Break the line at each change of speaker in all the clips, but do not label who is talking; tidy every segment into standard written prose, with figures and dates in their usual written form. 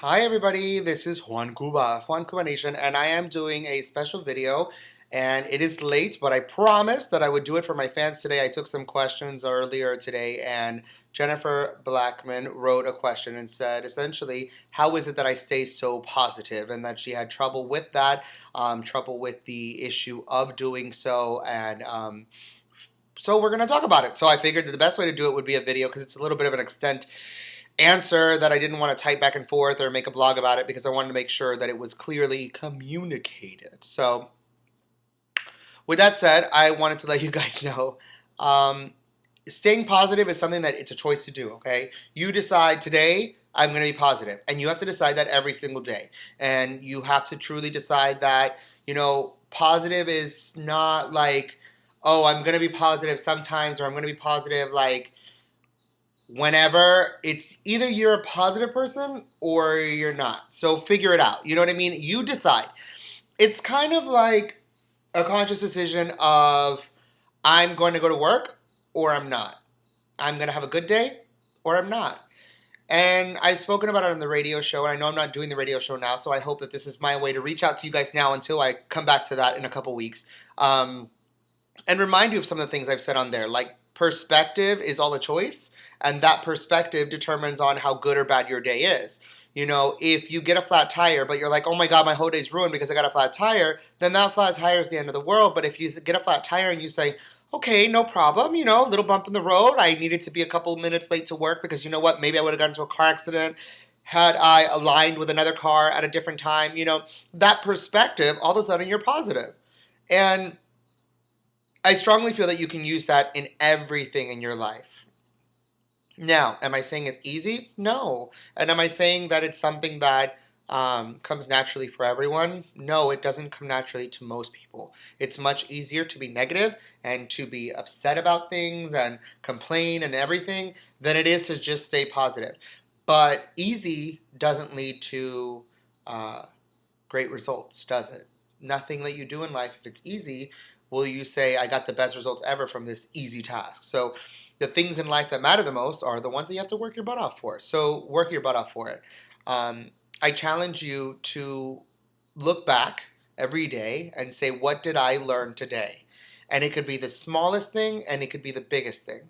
Hi everybody, this is Juan Cuba Nation, and I am doing a special video, and it is late, but I promised that I would do it for my fans today. I took some questions earlier today, and Jennifer Blackmon wrote a question and said, essentially, how is it that I stay so positive? And that she had trouble with that, trouble with the issue of doing so, and so we're going to talk about it. So I figured that the best way to do it would be a video because it's a little bit of an extent answer that I didn't want to type back and forth or make a blog about it because I wanted to make sure that it was clearly communicated. So with that said, I wanted to let you guys know staying positive is something that it's a choice to do, okay? You decide today I'm going to be positive, and you have to decide that every single day. And you have to truly decide that, positive is not like, oh, I'm going to be positive sometimes, or I'm going to be positive like whenever. It's either you're a positive person or you're not. So figure it out. You know what I mean? You decide. It's kind of like a conscious decision of I'm going to go to work or I'm not. I'm going to have a good day or I'm not. And I've spoken about it on the radio show, and I know I'm not doing the radio show now, so I hope that this is my way to reach out to you guys now until I come back to that in a couple weeks. And remind you of some of the things I've said on there. Like, perspective is all a choice, and that perspective determines on how good or bad your day is. If you get a flat tire, but you're like, oh my God, my whole day's ruined because I got a flat tire, then that flat tire is the end of the world. But if you get a flat tire and you say, okay, no problem, a little bump in the road, I needed to be a couple minutes late to work because you know what, maybe I would have gotten into a car accident had I aligned with another car at a different time, that perspective, all of a sudden you're positive. And I strongly feel that you can use that in everything in your life. Now, am I saying it's easy? No. And am I saying that it's something that comes naturally for everyone? No, it doesn't come naturally to most people. It's much easier to be negative and to be upset about things and complain and everything than it is to just stay positive. But easy doesn't lead to great results, does it? Nothing that you do in life, if it's easy, will you say, I got the best results ever from this easy task. So the things in life that matter the most are the ones that you have to work your butt off for. So work your butt off for it. I challenge you to look back every day and say, what did I learn today? And it could be the smallest thing and it could be the biggest thing.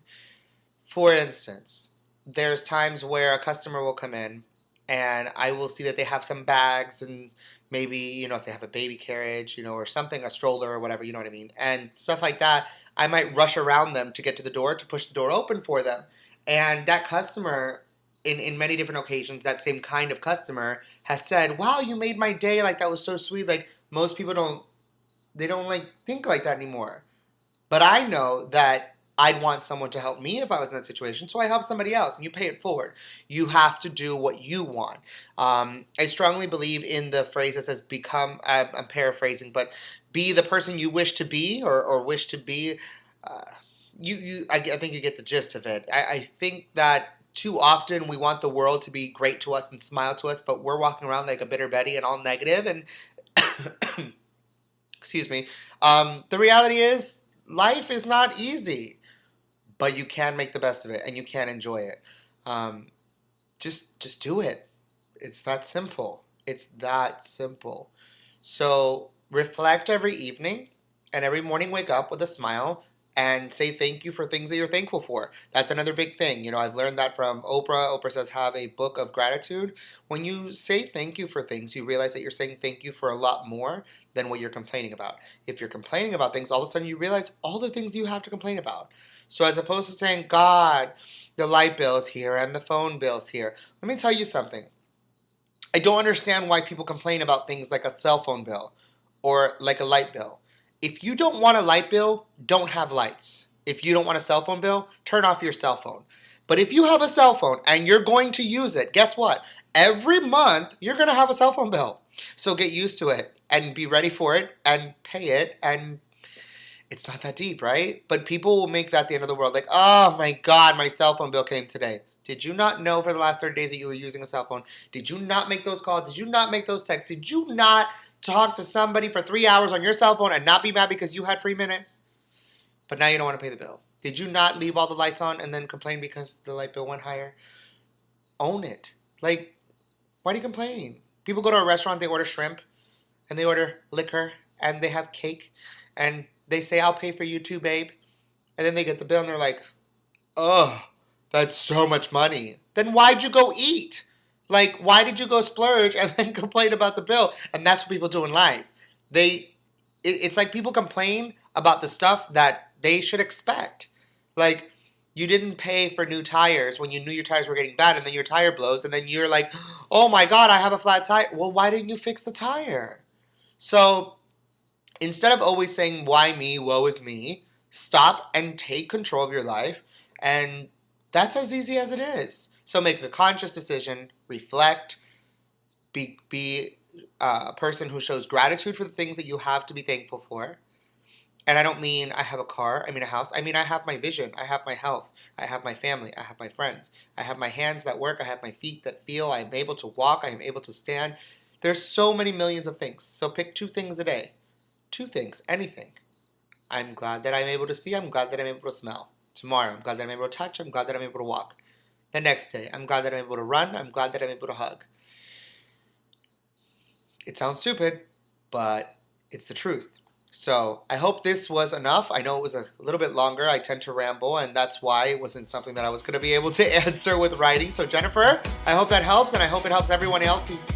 For instance, there's times where a customer will come in and I will see that they have some bags and maybe, if they have a baby carriage, or something, a stroller or whatever, you know what I mean? And stuff like that, I might rush around them to get to the door, to push the door open for them. And that customer, in many different occasions, that same kind of customer has said, wow, you made my day, like that was so sweet. Like most people don't like think like that anymore. But I know that I'd want someone to help me if I was in that situation, so I help somebody else, and you pay it forward. You have to do what you want. I strongly believe in the phrase that says become, I'm paraphrasing, but be the person you wish to be or wish to be. I think you get the gist of it. I think that too often we want the world to be great to us and smile to us, but we're walking around like a bitter Betty and all negative, and excuse me. The reality is life is not easy, but you can make the best of it and you can enjoy it. Just do it. It's that simple. It's that simple. So reflect every evening and every morning wake up with a smile and say thank you for things that you're thankful for. That's another big thing. I've learned that from Oprah. Oprah says have a book of gratitude. When you say thank you for things, you realize that you're saying thank you for a lot more than what you're complaining about. If you're complaining about things, all of a sudden you realize all the things you have to complain about. So as opposed to saying, God, the light bill's here and the phone bill's here, let me tell you something. I don't understand why people complain about things like a cell phone bill or like a light bill. If you don't want a light bill, don't have lights. If you don't want a cell phone bill, turn off your cell phone. But if you have a cell phone and you're going to use it, guess what? Every month, you're going to have a cell phone bill. So get used to it and be ready for it and pay it, and it's not that deep, right? But people will make that the end of the world. Like, oh my God, my cell phone bill came today. Did you not know for the last 30 days that you were using a cell phone? Did you not make those calls? Did you not make those texts? Did you not talk to somebody for 3 hours on your cell phone and not be mad because you had free minutes? But now you don't want to pay the bill. Did you not leave all the lights on and then complain because the light bill went higher? Own it. Like, Why do you complain? People go to a restaurant, they order shrimp, and they order liquor, and they have cake, and they say, I'll pay for you too, babe. And then they get the bill, and they're like, ugh, that's so much money. Then why'd you go eat? Like, why did you go splurge and then complain about the bill? And that's what people do in life. It's like people complain about the stuff that they should expect. Like, you didn't pay for new tires when you knew your tires were getting bad, and then your tire blows, and then you're like, oh my God, I have a flat tire. Well, why didn't you fix the tire? So instead of always saying, why me, woe is me, stop and take control of your life. And that's as easy as it is. So make a conscious decision, reflect, be a person who shows gratitude for the things that you have to be thankful for. And I don't mean I have a car, I mean a house. I mean I have my vision, I have my health, I have my family, I have my friends. I have my hands that work, I have my feet that feel, I am able to walk, I am able to stand. There's so many millions of things. So pick 2 things a day. 2 things, anything. I'm glad that I'm able to see, I'm glad that I'm able to smell. Tomorrow, I'm glad that I'm able to touch, I'm glad that I'm able to walk. The next day, I'm glad that I'm able to run, I'm glad that I'm able to hug. It sounds stupid, but it's the truth. So I hope this was enough. I know it was a little bit longer. I tend to ramble, and that's why it wasn't something that I was going to be able to answer with writing. So Jennifer, I hope that helps, and I hope it helps everybody else who's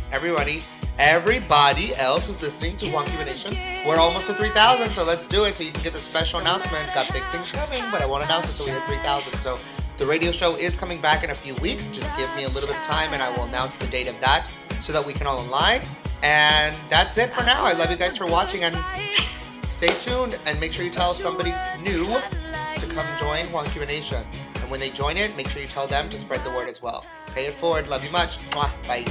listening to Wonky Nation. We're almost to 3,000, so let's do it so you can get the special announcement. Got big things coming, but I won't announce it until we hit 3,000. So the radio show is coming back in a few weeks. Just give me a little bit of time, and I will announce the date of that so that we can all align. And that's it for now. I love you guys for watching, and stay tuned, and make sure you tell somebody new to come join Wonky Nation. And when they join it, make sure you tell them to spread the word as well. Pay it forward. Love you much. Mwah. Bye.